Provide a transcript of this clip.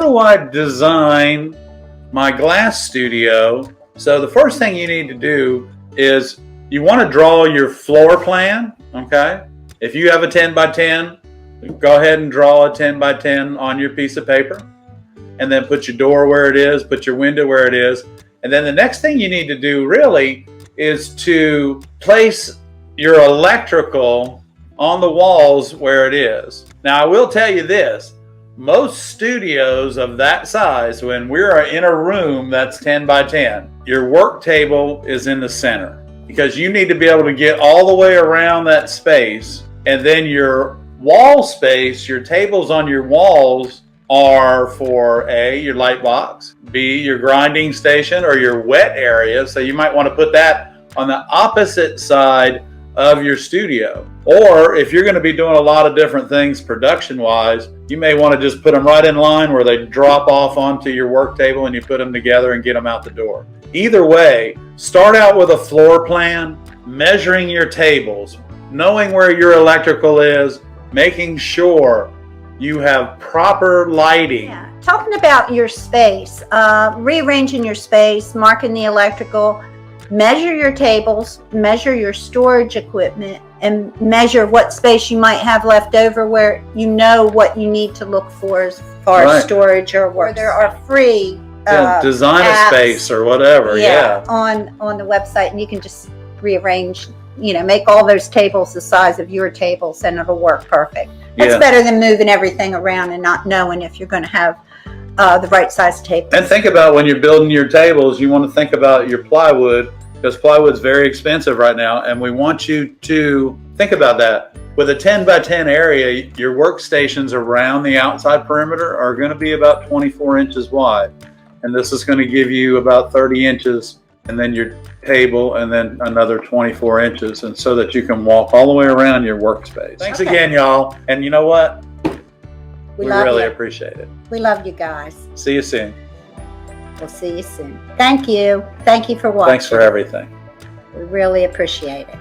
do I design my glass studio? So the first thing you need to do is you want to draw your floor plan, okay? If you have a 10 by 10, go ahead and draw a 10 by 10 on your piece of paper, and then put your door where it is, put your window where it is. And then the next thing you need to do really is to place your electrical on the walls where it is. Now I will tell you this, most studios of that size, when we're in a room that's 10 by 10, your work table is in the center, because you need to be able to get all the way around that space. And then your wall space, your tables on your walls are for A, your light box, B, your grinding station or your wet area. So you might want to put that on the opposite side of your studio. Or if you're going to be doing a lot of different things production wise, you may want to just put them right in line where they drop off onto your work table and you put them together and get them out the door. Either way, start out with a floor plan, measuring your tables, knowing where your electrical is, making sure you have proper lighting. Yeah. Talking about your space, rearranging your space, marking the electrical, measure your tables, measure your storage equipment, and measure what space you might have left over where you know what you need to look for as far as storage or work. There are free design apps, a space or whatever. On the website, and you can just rearrange, make all those tables the size of your tables, and it'll work perfect. That's better than moving everything around and not knowing if you're going to have the right size table. And think about when you're building your tables, you want to think about your plywood, because plywood's very expensive right now, and we want you to think about that. With a 10 by 10 area, your workstations around the outside perimeter are going to be about 24 inches wide. And this is going to give you about 30 inches, and then your table, and then another 24 inches, and so that you can walk all the way around your workspace. Thanks again, y'all. And you know what? We really appreciate it. We love you guys. See you soon. We'll see you soon. Thank you. Thank you for watching. Thanks for everything. We really appreciate it.